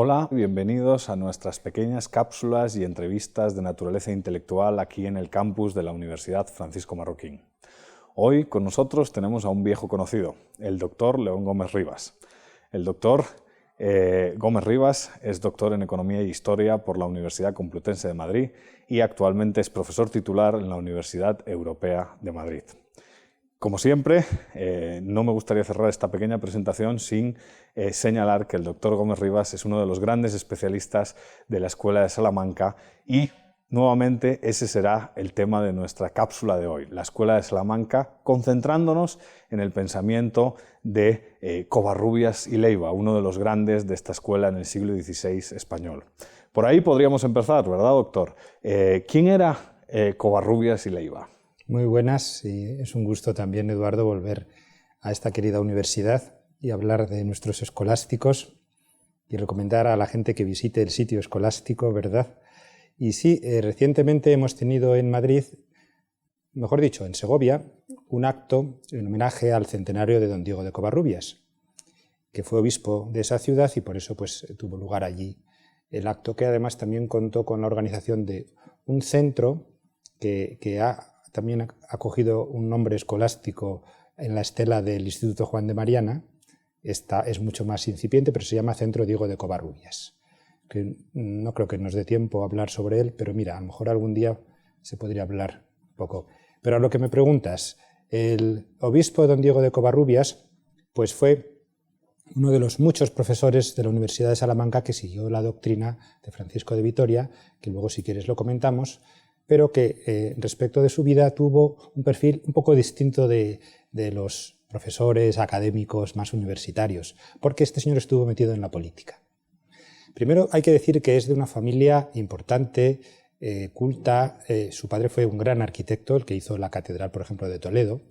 Hola, bienvenidos a nuestras pequeñas cápsulas y entrevistas de naturaleza intelectual aquí en el campus de la Universidad Francisco Marroquín. Hoy con nosotros tenemos a un viejo conocido, el doctor León Gómez Rivas. El doctor Gómez Rivas es doctor en Economía y Historia por la Universidad Complutense de Madrid y actualmente es profesor titular en la Universidad Europea de Madrid. Como siempre, no me gustaría cerrar esta pequeña presentación sin señalar que el doctor Gómez Rivas es uno de los grandes especialistas de la Escuela de Salamanca y, nuevamente, ese será el tema de nuestra cápsula de hoy, la Escuela de Salamanca, concentrándonos en el pensamiento de Covarrubias y Leiva, uno de los grandes de esta escuela en el siglo XVI español. Por ahí podríamos empezar, ¿verdad, doctor? ¿Quién era Covarrubias y Leiva? Muy buenas, y es un gusto también, Eduardo, volver a esta querida universidad y hablar de nuestros escolásticos y recomendar a la gente que visite el sitio escolástico, ¿verdad? Y sí, recientemente hemos tenido en Madrid, mejor dicho, en Segovia, un acto en homenaje al centenario de don Diego de Covarrubias, que fue obispo de esa ciudad y por eso pues, tuvo lugar allí el acto, que además también contó con la organización de un centro que también ha cogido un nombre escolástico en la estela del Instituto Juan de Mariana. Esta es mucho más incipiente, pero se llama Centro Diego de Covarrubias. Que no creo que nos dé tiempo a hablar sobre él, pero mira, a lo mejor algún día se podría hablar un poco. Pero a lo que me preguntas, el obispo don Diego de Covarrubias pues fue uno de los muchos profesores de la Universidad de Salamanca que siguió la doctrina de Francisco de Vitoria, que luego si quieres lo comentamos, pero que respecto de su vida tuvo un perfil un poco distinto de los profesores académicos más universitarios, porque este señor estuvo metido en la política. Primero hay que decir que es de una familia importante, culta. Su padre fue un gran arquitecto, el que hizo la catedral, por ejemplo, de Toledo.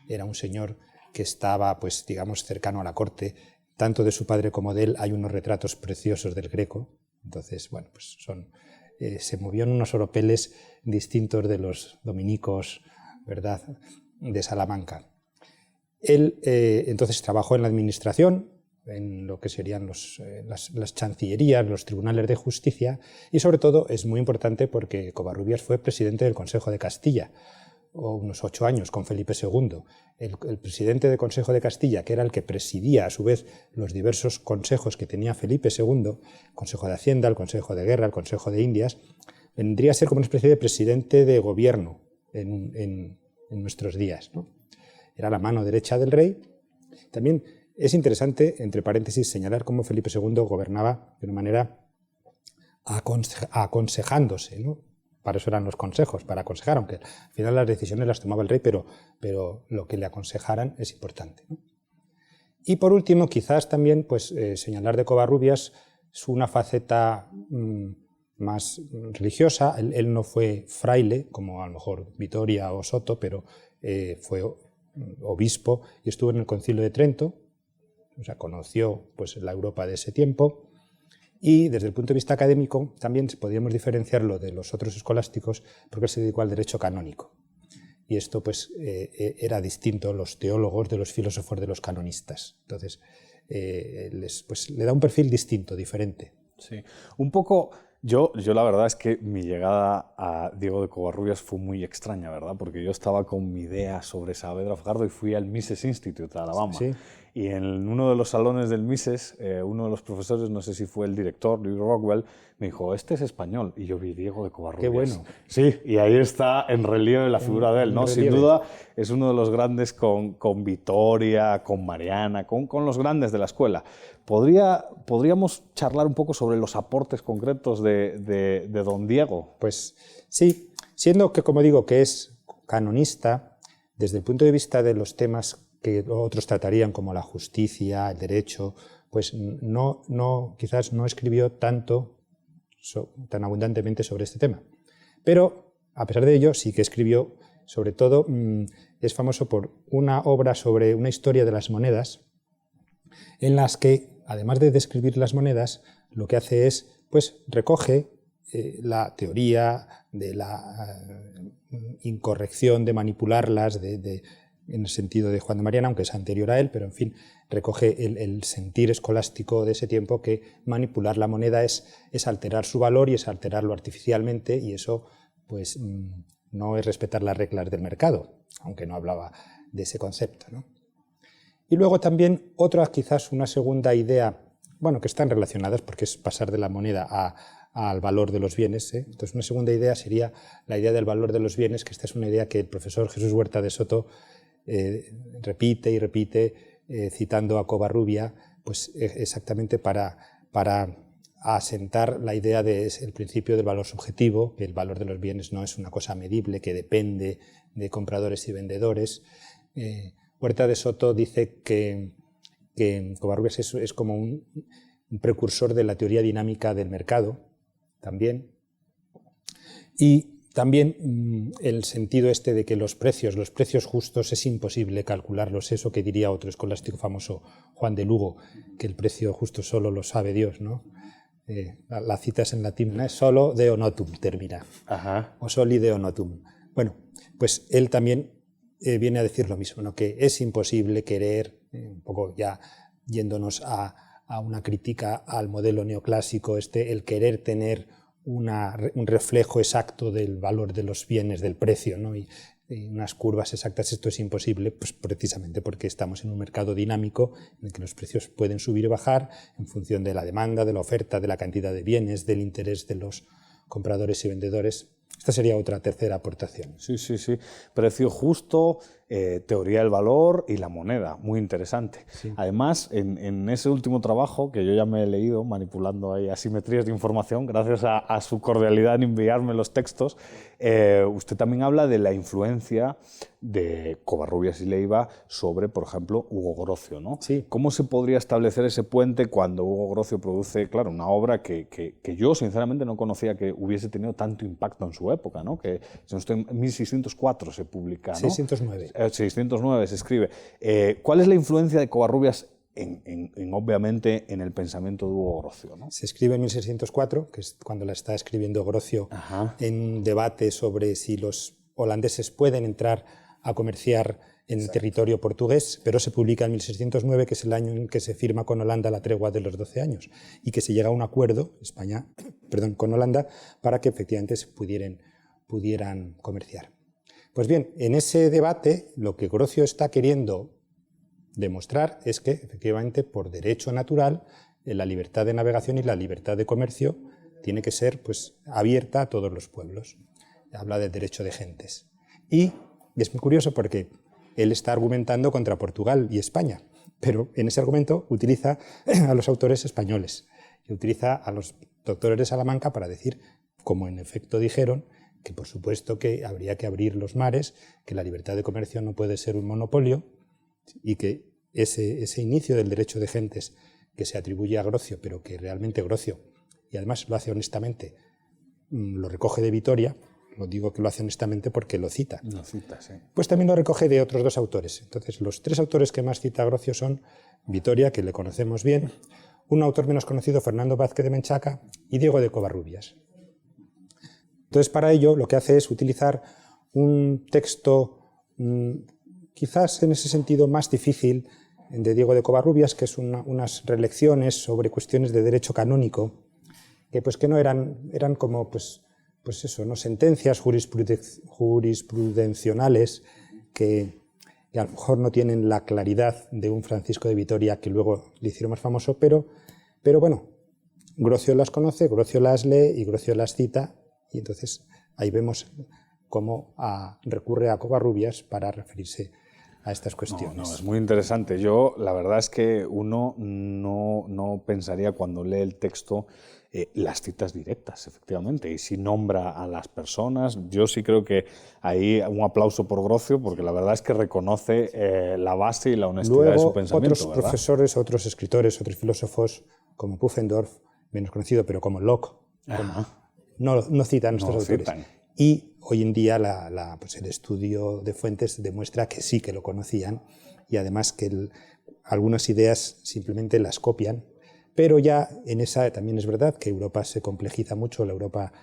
Era un señor que estaba, pues, digamos, cercano a la corte. Tanto de su padre como de él hay unos retratos preciosos del Greco. Entonces, bueno, pues se movió en unos oropeles distintos de los dominicos, ¿verdad?, de Salamanca. Él entonces trabajó en la administración, en lo que serían las chancillerías, los tribunales de justicia, y sobre todo es muy importante porque Covarrubias fue presidente del Consejo de Castilla, unos 8 años con Felipe II. El presidente del Consejo de Castilla, que era el que presidía a su vez los diversos consejos que tenía Felipe II, el Consejo de Hacienda, el Consejo de Guerra, el Consejo de Indias, vendría a ser como una especie de presidente de gobierno en nuestros días, ¿no? Era la mano derecha del rey. También es interesante, entre paréntesis, señalar cómo Felipe II gobernaba de una manera aconsejándose, ¿no? Para eso eran los consejos, para aconsejar, aunque al final las decisiones las tomaba el rey, pero lo que le aconsejaran es importante, ¿no? Y por último, quizás también pues, señalar de Covarrubias es una faceta más religiosa. Él no fue fraile, como a lo mejor Vitoria o Soto, pero fue obispo y estuvo en el Concilio de Trento, o sea, conoció pues, la Europa de ese tiempo. Y desde el punto de vista académico también podríamos diferenciarlo de los otros escolásticos porque él se dedicó al derecho canónico. Y esto pues, era distinto los teólogos de los filósofos de los canonistas. Entonces, pues, le da un perfil distinto, diferente. Sí, un poco. Yo la verdad es que mi llegada a Diego de Covarrubias fue muy extraña, ¿verdad? Porque yo estaba con mi idea sobre Saavedra Fajardo y fui al Mises Institute de Alabama. Sí. Y en uno de los salones del Mises, uno de los profesores, no sé si fue el director, Louis Rockwell, me dijo, este es español. Y yo vi Diego de Covarrubias. Qué bueno. Sí, y ahí está en relieve la figura de él, ¿no? Sin duda es uno de los grandes con Vitoria, con Mariana, con los grandes de la escuela. ¿Podríamos charlar un poco sobre los aportes concretos de don Diego? Pues sí, siendo que, como digo, que es canonista, desde el punto de vista de los temas que otros tratarían como la justicia, el derecho, pues quizás no escribió tan abundantemente sobre este tema. Pero, a pesar de ello, sí que escribió, sobre todo, es famoso por una obra sobre una historia de las monedas, en las que, además de describir las monedas, lo que hace es, pues, recoge la teoría de la incorrección de manipularlas, de en el sentido de Juan de Mariana, aunque es anterior a él, pero en fin, recoge el sentir escolástico de ese tiempo, que manipular la moneda es alterar su valor y es alterarlo artificialmente, y eso pues no es respetar las reglas del mercado, aunque no hablaba de ese concepto, ¿no? Y luego también quizás una segunda idea, bueno, que están relacionadas porque es pasar de la moneda al valor de los bienes, ¿eh? Entonces, una segunda idea sería la idea del valor de los bienes, que esta es una idea que el profesor Jesús Huerta de Soto repite y repite, citando a Covarrubia, pues exactamente para asentar la idea del principio del valor subjetivo, que el valor de los bienes no es una cosa medible, que depende de compradores y vendedores. Huerta de Soto dice que Covarrubias es como un precursor de la teoría dinámica del mercado, también. Y también el sentido de que los precios justos es imposible calcularlos, eso que diría otro escolástico famoso, Juan de Lugo, que el precio justo solo lo sabe Dios, ¿no? La cita es en latín, ¿no? Solo deo notum termina, o soli deo notum. Bueno, pues él también viene a decir lo mismo, ¿no? Que es imposible querer, un poco ya yéndonos a una crítica al modelo neoclásico, el querer tener un reflejo exacto del valor de los bienes, del precio, ¿no? y unas curvas exactas, esto es imposible, pues precisamente porque estamos en un mercado dinámico en el que los precios pueden subir y bajar en función de la demanda, de la oferta, de la cantidad de bienes, del interés de los compradores y vendedores. Esta sería otra tercera aportación. Sí, sí, sí. Precio justo, teoría del valor y la moneda. Muy interesante. Sí. Además, en ese último trabajo, que yo ya me he leído, manipulando ahí asimetrías de información, gracias a su cordialidad en enviarme los textos, usted también habla de la influencia de Covarrubias y Leiva sobre, por ejemplo, Hugo Grocio, ¿no? Sí. ¿Cómo se podría establecer ese puente cuando Hugo Grocio produce, claro, una obra que yo sinceramente no conocía que hubiese tenido tanto impacto en su época, ¿no? Que en 1604 se publica, ¿no? 609. 609 se escribe. ¿Cuál es la influencia de Covarrubias obviamente en el pensamiento de Hugo Grocio, ¿no? Se escribe en 1604, que es cuando la está escribiendo Grocio, en un debate sobre si los holandeses pueden entrar a comerciar en el territorio portugués, pero se publica en 1609, que es el año en que se firma con Holanda la tregua de los 12 años, y que se llega a un acuerdo, con Holanda, para que efectivamente se pudieran comerciar. Pues bien, en ese debate lo que Grocio está queriendo demostrar es que, efectivamente, por derecho natural, la libertad de navegación y la libertad de comercio tiene que ser, pues, abierta a todos los pueblos. Habla del derecho de gentes. Y es muy curioso porque él está argumentando contra Portugal y España, pero en ese argumento utiliza a los autores españoles y utiliza a los doctores de Salamanca para decir, como en efecto dijeron, que por supuesto que habría que abrir los mares, que la libertad de comercio no puede ser un monopolio, y que ese inicio del derecho de gentes que se atribuye a Grocio, pero que realmente Grocio, y además lo hace honestamente, lo recoge de Vitoria, lo digo que lo hace honestamente porque lo cita. Lo cita, sí. Pues también lo recoge de otros dos autores. Entonces, los tres autores que más cita Grocio son Vitoria, que le conocemos bien, un autor menos conocido, Fernando Vázquez de Menchaca, y Diego de Covarrubias. Entonces, para ello, lo que hace es utilizar un texto quizás en ese sentido más difícil de Diego de Covarrubias, que es unas relecciones sobre cuestiones de derecho canónico, que no eran como pues eso, ¿no? Sentencias jurisprudencionales que a lo mejor no tienen la claridad de un Francisco de Vitoria, que luego le hicieron más famoso, pero bueno, Grocio las conoce, Grocio las lee y Grocio las cita, y entonces ahí vemos cómo recurre a Covarrubias para referirse a estas cuestiones. No, es muy interesante. Yo, la verdad es que uno no pensaría cuando lee el texto las citas directas, efectivamente, y si nombra a las personas. Yo sí creo que ahí un aplauso por Grocio, porque la verdad es que reconoce la base y la honestidad Luego, de su pensamiento. Otros ¿verdad? profesores, otros escritores, otros filósofos, como Pufendorf, menos conocido, pero como Locke, no citan a estos autores. Y hoy en día el estudio de fuentes demuestra que sí que lo conocían, y además que algunas ideas simplemente las copian, pero ya en esa también es verdad que Europa se complejiza mucho, la Europa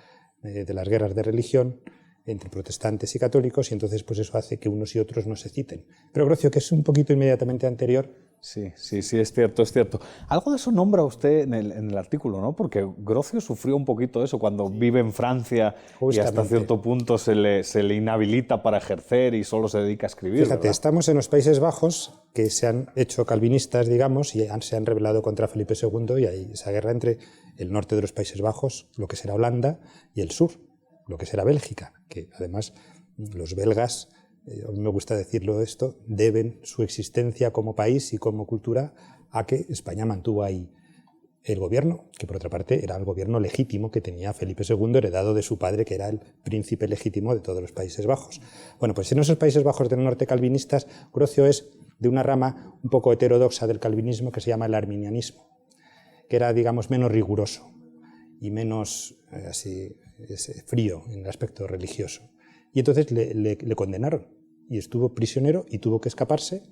de las guerras de religión, entre protestantes y católicos, y entonces pues eso hace que unos y otros no se citen. Pero Grocio, que es un poquito inmediatamente anterior... Sí, es cierto, es cierto. Algo de eso nombra usted en el artículo, ¿no? Porque Grocio sufrió un poquito eso cuando vive en Francia y hasta cierto punto se le inhabilita para ejercer y solo se dedica a escribir. Fíjate, ¿verdad? estamos en los Países Bajos, que se han hecho calvinistas, digamos, y se han rebelado contra Felipe II, y hay esa guerra entre el norte de los Países Bajos, lo que será Holanda, y el sur, lo que será Bélgica, que además los belgas, a mí me gusta decirlo esto, deben su existencia como país y como cultura a que España mantuvo ahí el gobierno, que por otra parte era el gobierno legítimo que tenía Felipe II, heredado de su padre, que era el príncipe legítimo de todos los Países Bajos. Bueno, pues en esos Países Bajos del norte calvinistas, Grocio es de una rama un poco heterodoxa del calvinismo que se llama el arminianismo, que era, digamos, menos riguroso y menos así frío en el aspecto religioso. Y entonces le condenaron y estuvo prisionero y tuvo que escaparse,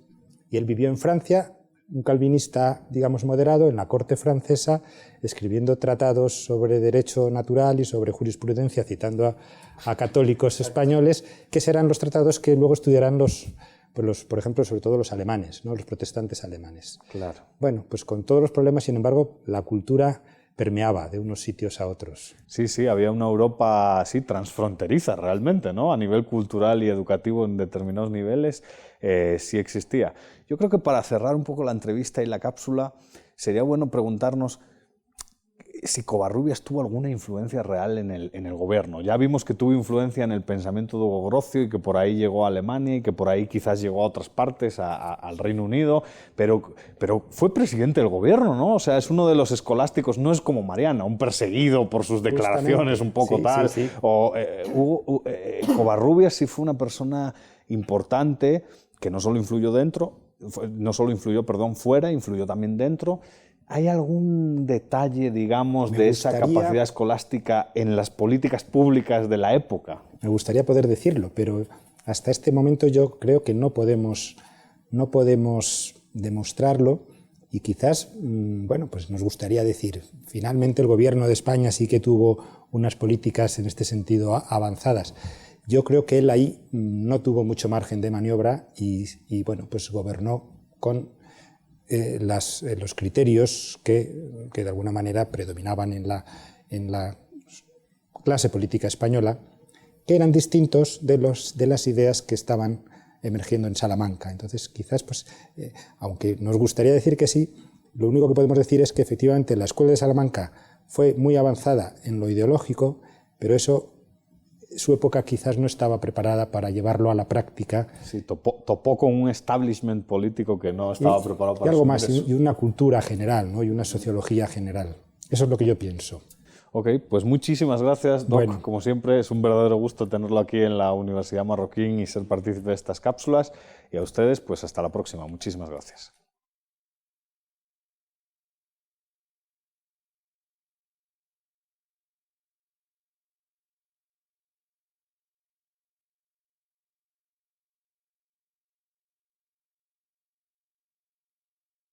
y él vivió en Francia, un calvinista, digamos, moderado, en la corte francesa, escribiendo tratados sobre derecho natural y sobre jurisprudencia, citando a católicos españoles, que serán los tratados que luego estudiarán por ejemplo, sobre todo los alemanes, ¿no? Los protestantes alemanes. Claro. Bueno, pues con todos los problemas, sin embargo, la cultura permeaba de unos sitios a otros. Sí, había una Europa así transfronteriza realmente, ¿no? A nivel cultural y educativo en determinados niveles sí existía. Yo creo que para cerrar un poco la entrevista y la cápsula sería bueno preguntarnos si Covarrubias tuvo alguna influencia real en el gobierno. Ya vimos que tuvo influencia en el pensamiento de Hugo Grocio y que por ahí llegó a Alemania y que por ahí quizás llegó a otras partes, al Reino Unido, pero fue presidente del gobierno, ¿no? O sea, es uno de los escolásticos, no es como Mariana, un perseguido por sus declaraciones un poco sí, tal. Sí. Covarrubias sí fue una persona importante que no solo influyó fuera, influyó también dentro. ¿Hay algún detalle, digamos, de esa capacidad escolástica en las políticas públicas de la época? Me gustaría poder decirlo, pero hasta este momento yo creo que no podemos demostrarlo, y quizás, bueno, pues nos gustaría decir, finalmente el gobierno de España sí que tuvo unas políticas en este sentido avanzadas. Yo creo que él ahí no tuvo mucho margen de maniobra y bueno, pues gobernó con los criterios que de alguna manera predominaban en la clase política española, que eran distintos de las ideas que estaban emergiendo en Salamanca. Entonces, quizás, pues, aunque nos gustaría decir que sí, lo único que podemos decir es que efectivamente la escuela de Salamanca fue muy avanzada en lo ideológico, pero su época quizás no estaba preparada para llevarlo a la práctica. Sí, topó con un establishment político que no estaba preparado para y algo más, eso. Y una cultura general, ¿no? Y una sociología general. Eso es lo que yo pienso. Ok, pues muchísimas gracias, Doc. Bueno. Como siempre, es un verdadero gusto tenerlo aquí en la Universidad Marroquín y ser partícipe de estas cápsulas. Y a ustedes, pues hasta la próxima. Muchísimas gracias.